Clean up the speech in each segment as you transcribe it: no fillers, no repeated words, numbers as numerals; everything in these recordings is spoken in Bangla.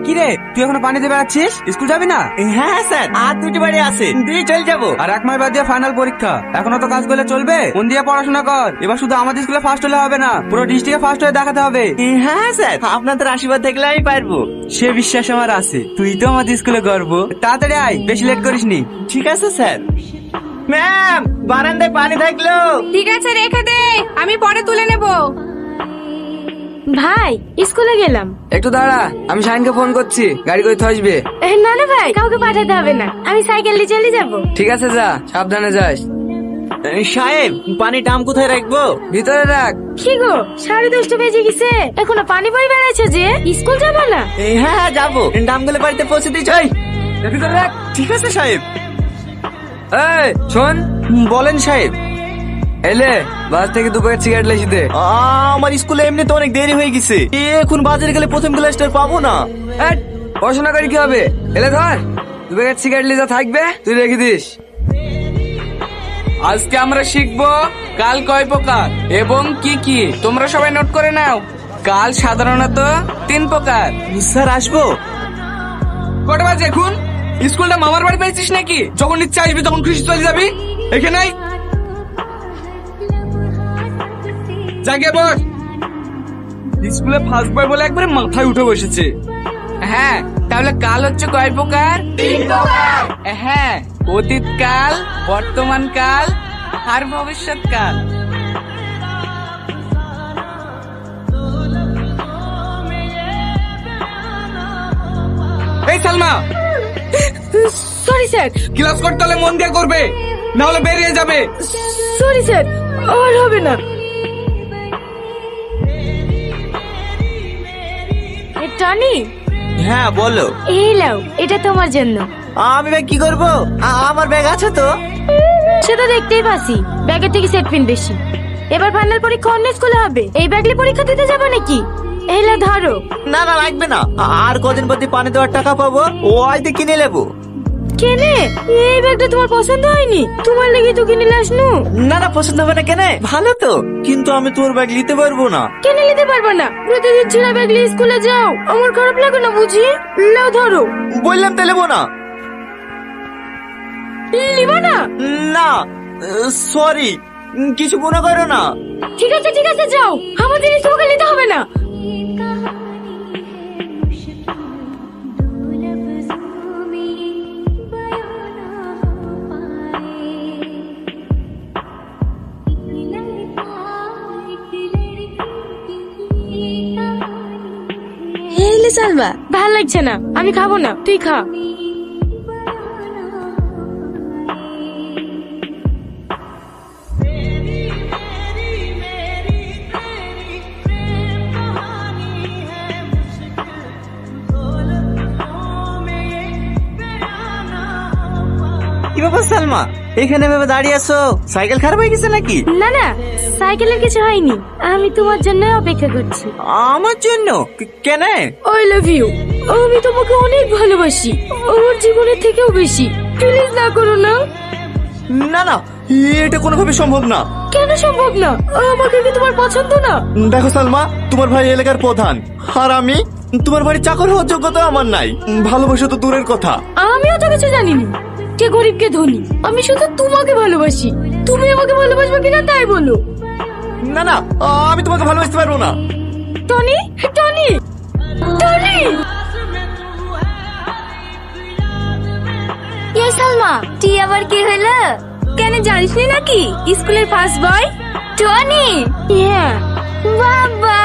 কিরে তুই এখনো পানিতে বেড়াচ্ছিস? স্কুল যাবি না? হ্যাঁ স্যার, আর দুটি বাড়ি আছে, দিয়ে চলে যাবো। আর 1 মাস বাদ দিয়ে ফাইনাল পরীক্ষা, এখনো তো কাজ করলে চলবে? মন দিয়ে পড়াশোনা কর। এবার শুধু আমাদের স্কুলে ফার্স্ট হলে হবে না, পুরো ডিস্ট্রিক্টে ফার্স্ট হয়ে দেখাতে হবে। হ্যাঁ স্যার, আপনাদের আশীর্বাদ দেখলে আমি পারবো। সে বিশ্বাস আমার আছে, তুই তো আমাদের স্কুলে গর্ব। তাড়াতাড়ি আয়, বেশি লেট করিসনি। ঠিক আছে স্যার। ম্যাম, বারান্দায় পানি থাকলো। ঠিক আছে, রেখে দে, আমি পরে তুলে নেব। ভাই স্কুলে গেলাম। একটু দাঁড়া, আমি শাহিনকে ফোন করছি, গাড়ি করে আসবে। না না ভাই, কাউকে পাঠাতে হবে না, আমি সাইকেল নিয়ে চলে যাবো। ঠিক আছে, যা, সাবধানে যাস। সাহেব, পানি টাম কোথায় রাখবো? ভিতরে রাখ। কি গো, 10:30 বেজে গেছে, এখনো পানি পড়ে বেড়াচ্ছে যে? স্কুল যাবো না? হ্যাঁ হ্যাঁ যাবো, ডামগুলো বাড়িতে পৌঁছে দিয়ে যাই। ভিতরে রাখ। ঠিক আছে সাহেব। এই শোন। বলেন সাহেব। এলে বাস থেকে 2 প্যাকেট সিগারেট লেসি দে। আমার স্কুলে এমনিতে অনেক দেরি হয়ে গেছে, এখন বাজারে গেলে প্রথম ক্লাসটা পাবো না। পড়াশোনা করে কি হবে? এলে ধর, 2 প্যাকেট সিগারেট লিজা থাকবে, তুই রেখে দিস। আজকে আমরা শিখবো কাল কয় প্রকার এবং কি কি। তোমরা সবাই নোট করে নাও। কাল সাধারণত 3 প্রকার। স্যার আসবো? কটা বাজে এখন? স্কুলটা মামার বাড়ি পেয়েছিস নাকি? যখন ইচ্ছা আসবি তখন খুশি চলে যাবি। এখানে জাগে বস। স্কুলে ফার্স্ট বয় বলে একবারে মাথায় উঠে বসেছে। হ্যাঁ, তাহলে কাল হচ্ছে কয় প্রকার? 3 প্রকার। হ্যাঁ, অতীতকাল, বর্তমানকাল আর ভবিষ্যৎকাল। এই সালমা, সরি স্যার। ক্লাস করতে হলে মন দিয়ে করবে, না হলে বেরিয়ে যাবে। সরি স্যার, আর হবে না। টনি, হ্যাঁ বলো। এই লাও, এটা তোমার জন্য। আমি ব্যাগ কি করবো? আমার ব্যাগ আছে তো। সেটা দেখতেই পাচ্ছি, ব্যাগের থেকে সেট পিন বেশি। এবার ফাইনাল পরীক্ষা অন্য স্কুলে হবে, এই ব্যাগলে পরীক্ষা দিতে যাবে নাকি? এই লাও ধরো। না না লাগবে না, আর কদিন প্রতি পানি দেওয়ার টাকা পাবো, ও আইতে কিনে নেবো। কেনে? এই ব্যাগটা তোমার পছন্দ হয়নি? তোমার লেগে তো কিনে আসনু। না না, পছন্দ হবে না কেনে, ভালো তো, কিন্তু আমি তোর ব্যাগ নিতে পারবো না। কেনে নিতে পারবো না? প্রতিদিন ছেঁড়া ব্যাগ নিয়ে স্কুলে যাও, আমার খারাপ লাগে না বুঝি? লাও ধরো। বললাম তো নেবো না। নিবা না? না সরি, কিছু মনে করো না। ঠিক আছে ঠিক আছে, যাও, আমার জিনিস তোমাকে নিতে হবে না। সালমা, ভাল লাগছে না, আমি খাবো না, তুই খা। কি ব্যাপার সালমা, এখানে ভেবে দাঁড়িয়ে আছো? সাইকেল খারাপ হয়ে গেছে নাকি? না না, সাইকেলের কিছু হয়নি, আমি তোমার জন্য অপেক্ষা করছি। আমার জন্য? কেন? আই লাভ ইউ, আমি তোমাকে অনেক ভালোবাসি, আমার জীবনের থেকেও বেশি। প্লিজ না করো না। না না, এটা কোনোভাবে সম্ভব না। কেন সম্ভব না? আমাকে কি তোমার পছন্দ না? দেখো সালমা, তোমার ভাই এলাকার প্রধান, আর আমি তোমার বাড়ির চাকর হওয়ার যোগ্যতা আমার নাই। ভালোবাসা তো দূরের কথা। আমিও তো কিছু জানি না, কে গরিব কে ধনী, আমি শুধু তোমাকে ভালোবাসি। তুমি আমাকে ভালোবাসবে কিনা তাই বলো। না না, আমি তোমাকে ভালোবাসতে পারবো না। Tony, Tony, Tony. এই সালমা, তুই আবার কি হলো? কেন জানিস নি নাকি স্কুলের ফার্স্ট বয় টনি? হ্যাঁ। বাবা,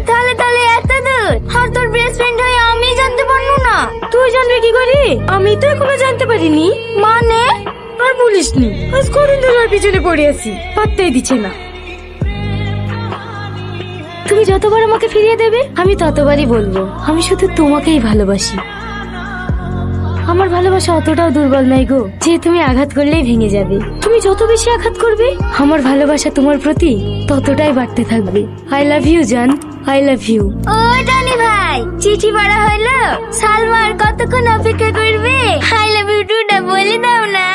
তাহলে তাহলে এত দূর, আর তোর বেস্ট ফ্রেন্ড হয়ে আমি জানতে পারলো না? তুই জানবি কি করে? আমি তো এখনো জানতে পারিনি। মানে? আর বলিসনি, আজ কদিন ধরে ওর পিছনে পড়ে আছি, পাত্তাই দিচ্ছে না। তুমি যতবার আমাকে ফিরিয়ে দেবে আমি ততবারই বলবো আমি শুধু তোমাকেই ভালোবাসি। আমার ভালোবাসা অতটাও দুর্বল নাই গো যে তুমি আঘাত করলেই ভেঙে যাবে। তুমি যত বেশি আঘাত করবে আমার ভালোবাসা তোমার প্রতি ততটাই বাড়তে থাকবে। আই লাভ ইউ জান, আই লাভ ইউ। ও টনি ভাই, চিঠি পড়া হলো? সালমা আর কতক্ষণ অপেক্ষা করবে? আই লাভ ইউ টুটা বলে দাও না।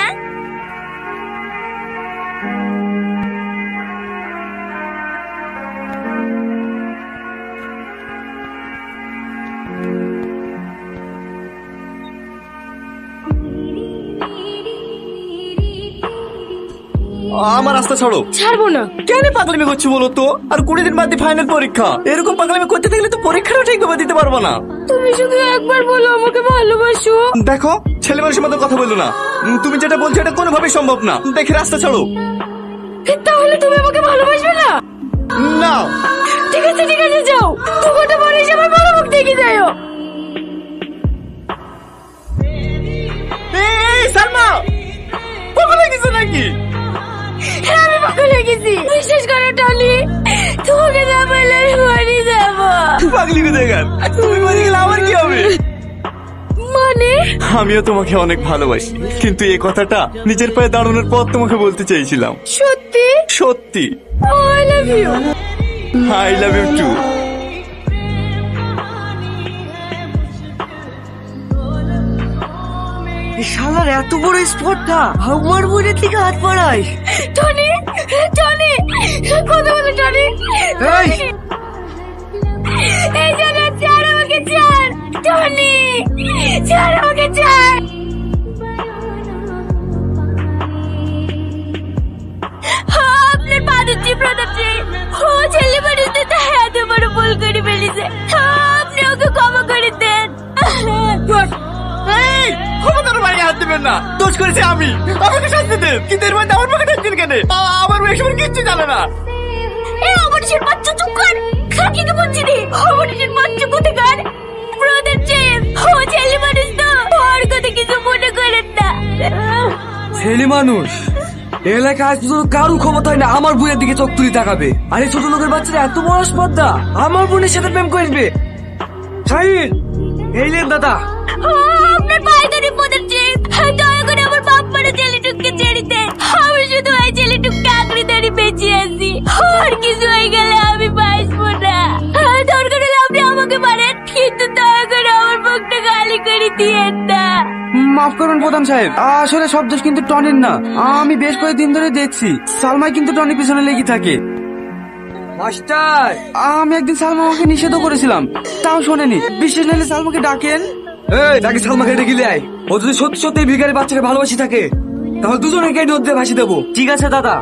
আমার রাস্তা ছাড়ো। ছাড়বো না। কেন পাগলামি করছি বলো তো? আর 20 দিন বাদে ফাইনাল পরীক্ষা, এরকম পাগলামি করতে থাকলে তো পরীক্ষাটা ঠিকভাবে দিতে পারবো না। তুমি শুধু একবার বলো আমাকে ভালোবাসো। দেখো, ছেলে মানুষের মতো কথা বললো না। তুমি যেটা বলছো এটা কোনোভাবেই সম্ভব না। দেখে রাস্তা ছাড়ো। তাহলে তুমি আমাকে ভালোবাসবে না? না। ঠিক আছে যাও, দু ঘন্টা পরে এসে আমার বড় মুখ দেখে যাও। এই সালমা, পাগল হয়ে গেছো নাকি? হ্যাঁ, আমি পাগল হয়ে গেছি। বিশ্বাস করো টনি, তোমাকে না বললে আমি মরে যাবো। পাগলি কোথায় গেল? তুমি মরে গেলে আমার কি হবে? মানে? আমিও তোমাকে অনেক ভালোবাসি, কিন্তু এই কথাটা নিজের পায়ে দাঁড়ানোর পর তোমাকে বলতে চাইছিলাম। সত্যি? সত্যি। I love you. I love you too. শালার এত বড় স্পটটা আমার বোনের থেকে হাত পড়ায়। টনি কথা বলো টনি। এই! এই জায়গা ছাড় আমাকে, ছাড় টনি, ছাড় আমাকে, ছাড়। আপনার পা দিচ্ছি প্রতাপজি, ও ছেলে মানুষদের তো এত বড় ভুল করে ফেলেছে, আপনি ওকে ক্ষমা করে দেন। এই, ক্ষমতার বাইরে হাত দিবেন না। দোষ করেছি আমি, আমাকে শাস্তি দেন। কিন্তু এর মধ্যে আমার মুখে ঢাকছেন কেন? আমার মেয়ে এসব কিচ্ছু জানে না। এই অবনীশের বাচ্চা, চুপ কর। খাকিকে বলছি রে, অবনীশের বাচ্চা কোথাকার? প্রতাপজি, ও ছেলে মানুষ তো, ওর কথা কিছু মনে করেন না। ছেলে মানুষ এলাকায় আজ পর্যন্ত কারো ক্ষমতা হয় না আমার বোনের দিকে চোখ তুলি তাকাবে। আরে ছোট লোকের বাচ্চারা এত বড় স্পর্ধা আমার বোনের সাথে প্রেম করবে। শাহিন, এই লেন দাদা। আপনার পায়ে ধরে প্রতাপজি, দয়া করে আমার বাপ মারা ছেলেটুককে ছেড়ে দেন। আমি শুধু ওই ছেলেটুককে আঁকড়ে ধরে বেঁচে আছি, আর কিছু হয়ে গেলে আমি বাঁচবো না। দরকার হলে আপনি আমাকে মারেন, কিন্তু দয়া করে আমার মুখটা গালি করে দিয়েন না। মাফ করুন প্রধান সাহেব, আসলে সব দোষ কিন্তু টনির না। আমি বেশ কয়েকদিন ধরে দেখছি সালমাই কিন্তু টনির পিছনে লেগে থাকে। মাস্টার, আমি একদিন সালমা আমাকে নিষেধও করেছিলাম, তাও শোনেনি। বিশেষ নাহলে সালমাকে ডাকেন। এই তাকে সালমাকে ডেকে নিয়ে আয়। ও যদি সত্যি সত্যি ভিখারি বাচ্চাকে ভালোবাসি থাকে তাহলে দুজনেকে নদীতে ভাসি দেবো। ঠিক আছে দাদা।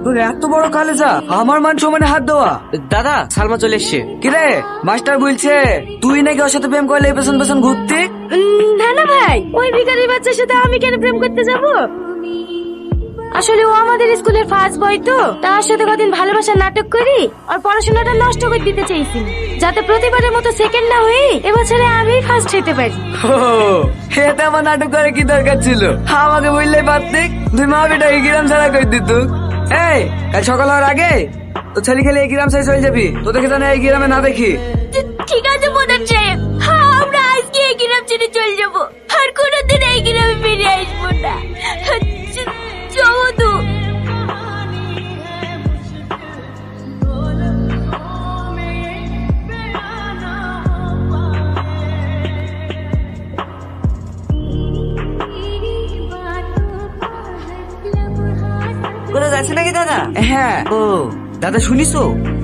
তোর এত বড় কালেজা আমার মান সমানে হাত দেওয়া। দাদা, সালমা চলে এসছে। কিরে, মাস্টার বলছে তুই নাকি ওর সাথে প্রেম করলে পেছন পেছন ঘুরতে। না না ভাই, ওই ভিখারির বাচ্চার সাথে আমি কেন প্রেম করতে যাব? আসলে ও আমাদের স্কুলের ফার্স্ট বয় তো, তার সাথে কদিন ভালোবাসার নাটক করি আর পড়াশোনাটা নষ্ট করে দিতে চাইছি, যাতে প্রতিবারের মতো সেকেন্ড না হয়ে এবছরে আমি ফার্স্ট হতে পারি। এতে আমার নাটক করে কি দরকার ছিল? আমাকে বললে পারতে, তুই মা বেটা এই গ্রাম ছাড়া করে দিত। এই, কাল সকাল হওয়ার আগে তো ছেলে খেলে এই গ্রাম ছেড়ে চলে যাবি। তোদেরকে জানে এই গ্রামে না দেখি। ঠিক আছে প্রধান সাহেব, আমরা আজকে এই গ্রাম ছেড়ে চলে যাবো, আর কোনোদিন এই গ্রামে ফিরে আসবো না। চমদু, কোথাও যাচ্ছে নাকি দাদা? হ্যাঁ। ও দাদা, শুনিস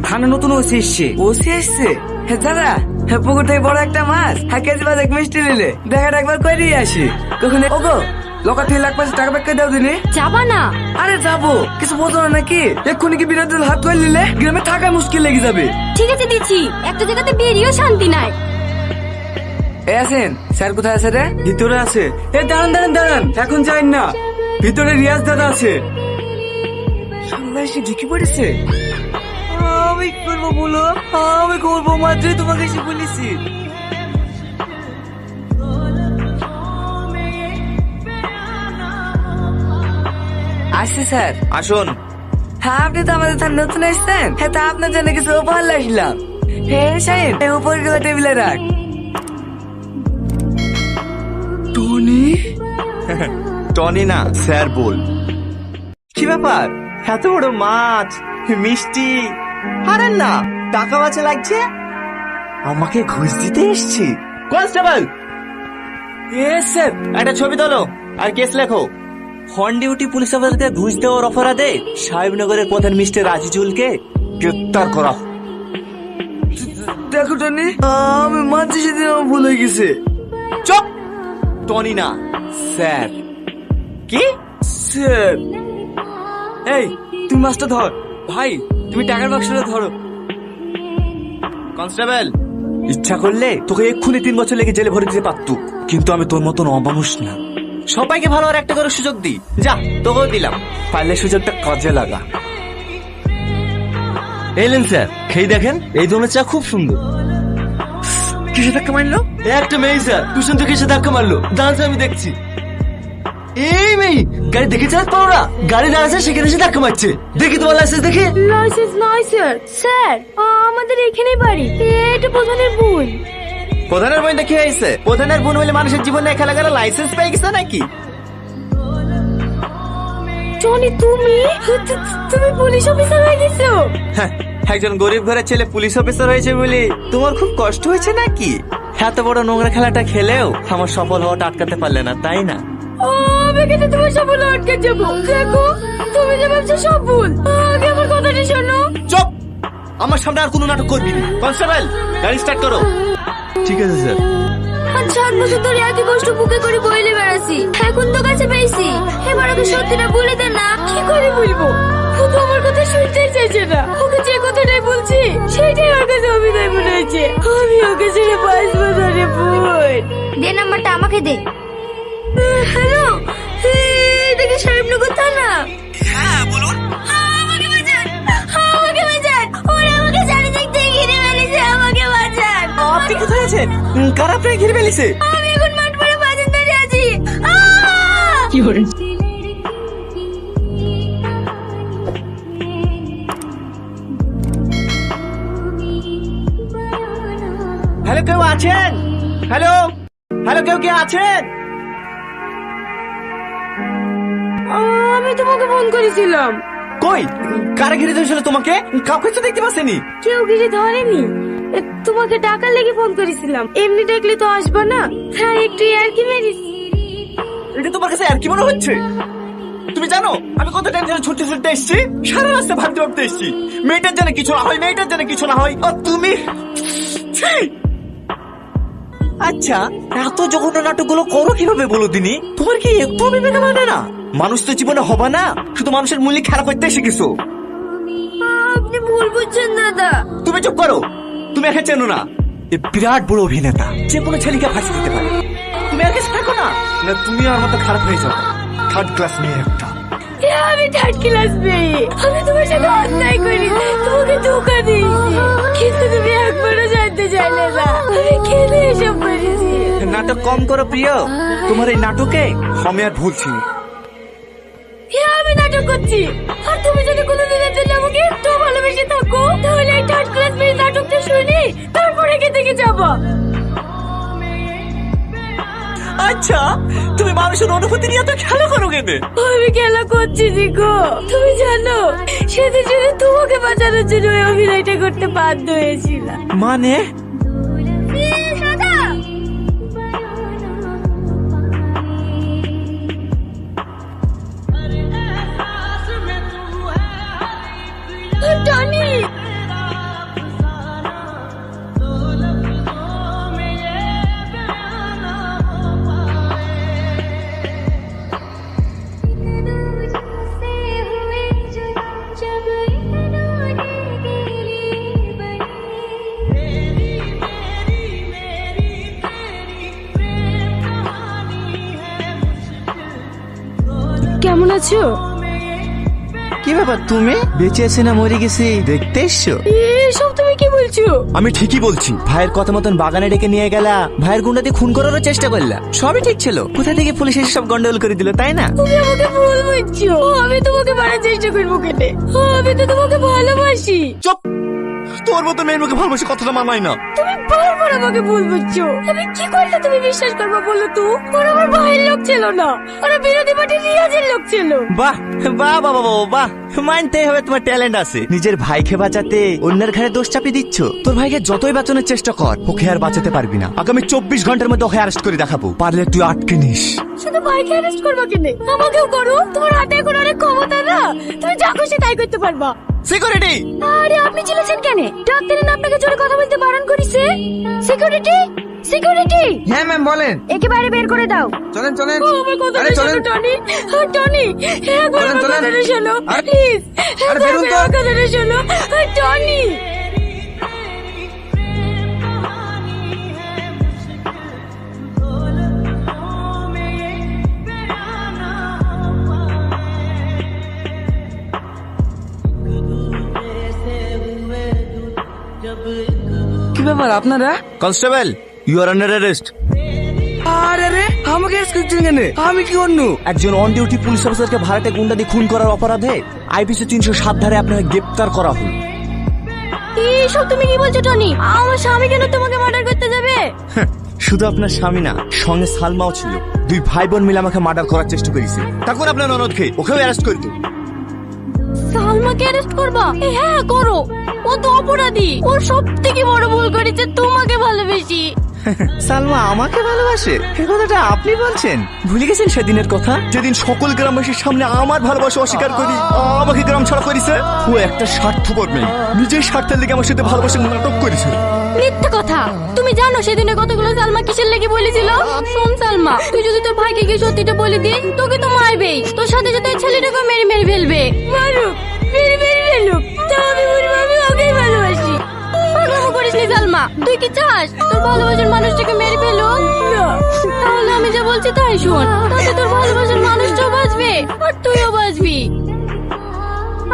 থানা নতুন ওসি এসছে। ওসি এসছে? হ্যাঁ দাদা, হ্যাঁ পুকুর থেকে বড় একটা মাছ, হ্যাঁ কেজি বাজ এক মিষ্টি নিলে দেখাটা একবার করে আসি। কখন ওগো লোকা 3 লাখ টাকা ব্যাগ করে দাও দিনে। যাবা না? আরে যাবো, কিছু বোঝো না নাকি? এক্ষুনি কি বিরোধী হাত করে নিলে গ্রামে থাকা মুশকিল লেগে যাবে। ঠিক আছে দিচ্ছি, একটা জায়গাতে বেরিয়েও শান্তি নাই। এ আছেন স্যার, কোথায় আছে রে? ভিতরে আছে। এ দাঁড়ান দাঁড়ান দাঁড়ান, এখন যাই না, ভিতরে রিয়াজ দাদা আছে। সামনে এসে ঢুকে পড়েছে। আমি কি করবো বলো? আমি করবো মাত্রই তোমাকে এসে বলেছি। আসছে স্যার। আসুন। হ্যাঁ, আপনি তো আমাদের থানা নতুন এসছেন। হ্যাঁ, তা আপনার জন্য কিছু উপহার আসলাম। হ্যাঁ সাহেব, এই উপরগুলো টেবিলে রাখ। টনি? টনি না, স্যার বল। কি ব্যাপার? এত বড় মাছ, মিষ্টি, আরে না টাকা বাঁচা লাগছে। আমাকে ঘুষ দিতে এসছি। Constable, yes sir. একটা ছবি তোলো আর কেস লেখো। অন ডিউটি পুলিশ অফিসারকে ঘুষ দেওয়ার অপরাধে সাহেবনগরের প্রধান মিস্টার রাজিজুলকে গ্রেপ্তার করা। দেখো টনি, আমি মানছি সেদিন আমার ভুল হয়ে গেছে। চুপ! টনি না, স্যার। কি স্যার? এই তুমি মাছটা ধর। ভাই তুমি টাকার বাক্সটা ধরো। কনস্টেবল, ইচ্ছা করলে তোকে এক্ষুনি 3 বছর লেগে জেলে ভরে দিতে পারতো, কিন্তু আমি তোর মতন অমানুষ না। সবাইকে ভালো আর একটা করে সুযোগ দি। যা, তোকেও দিলাম, পারলে সুযোগটা কাজে লাগা। এলেন স্যার, খেয়ে দেখেন, এই ধরনের চা খুব সুন্দর। কিসে ধাক্কা মারলো? একটা মেয়ে স্যার, টুশন তো কিসে ধাক্কা মারলো, দাঁড়াচ্ছে আমি দেখছি। এই মেয়ে গাড়ি দেখে চালাতে পারো না? গাড়ি দাঁড়াচ্ছে সেখানে এসে ধাক্কা মারছে। দেখি তোমার লাইসেন্স দেখি। লাইসেন্স নয় স্যার। স্যার আমাদের এখানেই বাড়ি, এটা প্রধানের ভুল। প্রধানের বোন দেখে আইছে? প্রধানের বোন হলে মানুষের জীবনে খেলা গেলে লাইসেন্স পেয়ে গেছে নাকি? টনি তুমি তুমি পুলিশ অফিসার হয়ে গেছো? হ্যাঁ, একজন গরিব ঘরের ছেলে পুলিশ অফিসার হয়েছে বলে তোমার খুব কষ্ট হয়েছে নাকি? এত বড় নোংরা খেলাটা খেলেও আমার সফল হওয়াটা আটকাতে পারলে না, তাই না? আমি কিন্তু তোমার সফল আটকে যাবো। দেখো তুমি যে ভাবছো সব ভুল, আগে আমার কথাটা শোনো। চুপ! আমার সামনে আর কোনো নাটক করবি না। কনস্টেবল, গাড়ি স্টার্ট করো। ঠিক আছে স্যার। আর 7 বছর ধরে একই কষ্ট বুকে করে বইলে বেড়াচ্ছি, এখন তো কাছে পেয়েছি, এবার ওকে সত্যিটা বলে দে না। কি করে বলবো? ও তো আমার কথা শুনতেই চাইছে না। ওকে যে কথাটাই বলছি সেটাই ওর কাছে অভিনয় মনে হয়েছে। আমি ওকে ছেড়ে বাঁচবো ধরে বোন। দে নাম্বারটা আমাকে দে। হ্যালো, এটা কি সাহেবনগর থানা? হ্যাঁ বলুন। আমাকে বাঁচান, আমাকে বাঁচান, ওরা আমাকে জানি দেখতে ঘিরে ফেলেছে, আমাকে বাঁচান। আপনি কোথায় আছেন? কারা আপনাকে ঘিরে ফেলেছে? আমি এখন মাঠ পড়ে বাজার দাঁড়িয়ে আছি। কি করে? হ্যালো, কেউ আছেন? হ্যালো হ্যালো, কেউ কে আছেন? আমি তোমাকে ফোন করেছিলাম। কই, কারা ঘিরে ধরেছিল তোমাকে? কাউকে তো দেখতে পাচ্ছেনি। কেউ কিছু ধরেনি, তোমাকে ডাকার লেগে ফোন করেছিলাম। এমনি ডাকলে তো আসবা না, তাই একটু আর কি মেরিস। এটা তোমার কাছে আর কি মনে হচ্ছে? তুমি জানো আমি কত টেনশনে ছুটতে ছুটতে এসেছি, সারা রাস্তা ভাবতে ভাবতে এসেছি মেয়েটার যেন কিছু না হয়, মেয়েটার যেন কিছু না হয়। আর তুমি ছি! আচ্ছা, এত জঘন্য নাটকগুলো করো কিভাবে বলো দিনি? তোমার কি একটু বিবেক মানে না? মানুষ তো জীবনে হবে না, শুধু মানুষের মূল্য খারাপ করতে শিখেছো। আপনি ভুল বুঝছেন দাদা। তুমি চুপ করো, তুমি একে চেনো না। এ বিরাট বড় অভিনেতা, যে কোনো ছেলেকে ফাঁসি দিতে পারে। তুমি আর কাছে থাকো না, না তুমি আর মতো খারাপ হয়ে যাও। 3rd ক্লাস মেয়ে একটা। আমি 3rd ক্লাস মেয়ে, আমি তোমার সাথে অন্যায় করি, তোমাকে ধোকা দিয়েছি, কিন্তু তুমি একবারও জানতে চাইলে না আমি কেন এসব করেছি। নাটক কম করো প্রিয়, তোমার এই নাটকে আমি আর ভুলছি। আমি নাটক করছি, আর তুমি যদি কোনোদিনের জন্য আমাকে একটু ভালোবেসে থাকো, তাহলে এই 3rd ক্লাস মেয়ে নাটকটা শুনি তারপরে দেখে যাবো। আচ্ছা, তুমি মানুষের অনুভূতি নিয়ে তো খেলা করো কেনে? আমি খেলা করছি গো, তুমি জানো সেদিন শুধু তোমাকে বাঁচানোর জন্য ওই অভিনয়টা করতে বাধ্য হয়েছিলাম। মানে টনি, কেমন আছো? কি ব্যাপার, তুমি বেঁচে আছো না মরে গেছি দেখতে এসছো? এসব তুমি কি বলছো? আমি ঠিকই বলছি। ভাইয়ের কথা মতন বাগানে ডেকে নিয়ে গেলা, ভাইয়ের গুন্ডাতে খুন করারও চেষ্টা করলা, সবই ঠিক ছিল। কোথা থেকে পুলিশ এসে সব গন্ডগোল করে দিল, তাই না? তুমি আমাকে ভুল বুঝছো, আমি তোমাকে মারার চেষ্টা করবো কেটে, আমি তো তোমাকে ভালোবাসি। চুপ! তোর মতো মেয়ের মুখে ভালোবাসি কথাটা মানায় না। তুমি বারবার আমাকে ভুল বুঝছো, আমি কি করলে তুমি বিশ্বাস করবে বলো তো? ওরা আমার ভাইয়ের লোক ছিল না, ওরা বিরোধী পার্টির রিয়াজের লোক ছিল। বাহ বাহ বাহ বাহ বাহ, মানতেই হবে তোমার ট্যালেন্ট আছে। নিজের ভাইকে বাঁচাতে অন্যের ঘাড়ে দোষ চাপিয়ে দিচ্ছ। তোর ভাইকে যতই বাঁচানোর চেষ্টা কর, ওকে আর বাঁচাতে পারবি না। আগামী 24 ঘন্টার মধ্যে ওকে অ্যারেস্ট করে দেখাবো, পারলে তুই আটকে নিস। শুধু ভাইকে অ্যারেস্ট করবা কেন? আমাকেও করো, তোমার হাতে এখন অনেক ক্ষমতা না, তুমি যা খুশি তাই করতে পারবা। সিকিউরিটি! আরে আপনি চিলেছেন কেন? ডাক্তারের না আপনাকে জোরে কথা বলতে বারণ করেছে? সিকিউরিটি সিকিউরিটি, হ্যাঁ ম্যাম বলেন। একে বাইরে বের করে দাও। চলেন চলেন। আমার কথাটা আরে চলেন। শোনো টনি, টনি, একবার চলেন, আমার চলেন। কথাটা শোনো আরে- প্লিজ। আরে বেরোন তো। আমার কথাটা শোনো টনি। কি ব্যাপার আপনারা? Constable, you are under arrest. আরে রে, আমাকে অ্যারেস্ট করছেন কেন? আমি কি অন্য? একজন অন ডিউটি পুলিশ অফিসারকে ভাড়াটে গুন্ডা দিয়ে খুন করার অপরাধে আইপিসি 307 ধারে আপনাকে গ্রেপ্তার করা হল। এইসব তুমি কি বলছো টনি? আমার স্বামী কেন তোমাকে মার্ডার করতে যাবে? শুধু আপনার স্বামী না, সঙ্গে সালমাও ছিল। দুই ভাই বোন মিলে আমাকে মার্ডার করার চেষ্টা করেছে। তখন আপনার ননদকে ওকেও অ্যারেস্ট করতো। সালমাকে অ্যারেস্ট করবা? হ্যাঁ করো, ও তো অপরাধী। ওর সব থেকে বড় ভুল করেছে তোমাকে ভালোবেসি। সালমা আমাকে ভালোবাসে, এই কথাটা আপনি বলছেন? ভুলে গেছেন সেদিনের কথা, যেদিন সকল গ্রামবাসীর সামনে আমার ভালোবাসা অস্বীকার করি আমাকে গ্রাম ছাড়া করেছে। ও একটা স্বার্থপর মেয়ে, নিজের স্বার্থের লেগে আমার সাথে ভালোবাসা নাটক করেছে। মিথ্যে কথা। তুমি জানো সেদিনে কতগুলো সালমা কিসের লেগে বলেছিল? শোন সালমা, তুই যদি তোর ভাইকে গিয়ে সত্যিটা বলে দিস, তোকে তো মারবেই, তোর সাথে সাথে ওই ছেলেটাকে মেরে মেরে ফেলবে। মারুক, মেরে মেরে ফেলুক, তা আমি বলবো আমি ওকেই ভালোবাসি। পাগলামো করিস নি সালমা, তুই কি চাস তোর ভালোবাসার মানুষটাকে মেরে ফেলুক? না, তাহলে আমি যা বলছি তাই শোন, তাতে তোর ভালোবাসার মানুষটাও বাঁচবে আর তুইও বাঁচবি।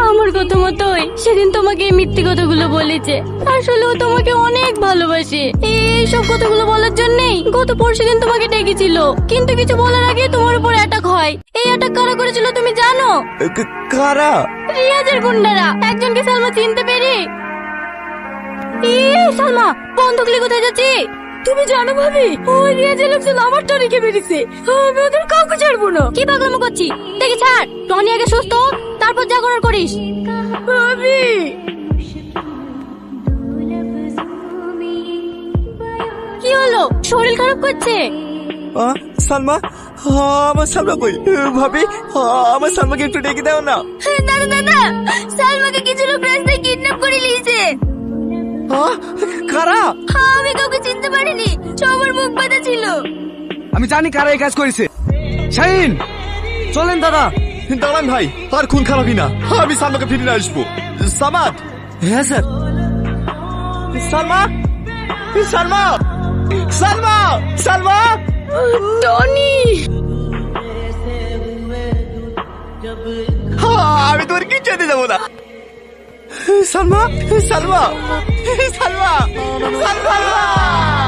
আমার কথা মতোই সেদিন তোমাকে এই মিথ্যে কথাগুলো বলেছে। আসলে ও তোমাকে অনেক ভালোবাসে। এইসব কথাগুলো বলার জন্যই গত পরশুদিন তোমাকে ডেকেছিল, কিন্তু কিছু বলার আগে তোমার উপর অ্যাটাক হয়। এই অ্যাটাক কারা করেছিল তুমি জানো? কারা? রিয়াজের গুন্ডারা। একজনকে সালমা চিনতে পেরে। সালমা, বন্ধুক নিয়ে কোথায় যাচ্ছি? তুমি জানো ভাবি, ওই রিয়াজের লোকজন আমার টনিকে মেরেছে। আমি ওদের কাউকে ছাড়বো না। কি পাগলামো করছি? দেখি ছাড়, টনি আগে সুস্থ হোক, তারপর যা করার করিস। ভাবি, কি হলো? শরীর খারাপ করছে? সালমা, আমার সালমা কই? ভাবি, আমার সালমাকে একটু ডেকে দাও না। দাদা দাদা, সালমাকে কিছু লোক রাস্তায় কিডন্যাপ করে নিয়েছে। কারা? আমি কাউকে চিনতে পারিনি, সবার মুখ বাঁধা ছিল। আমি জানি কারা এই কাজ করেছে। শাহিন, চলেন দাদা। দাঁড়ান ভাই, আর খুন খারাপই না, আমি সালমাকে ফিরিয়ে আসবো। সামাদ। হ্যাঁ স্যার। সালমা, সালমা, সালমা, সালমা, টনি, আমি তোমার কিচ্ছু দিতে যাবো না। সালমা, সালমা, সালমা, সালমা।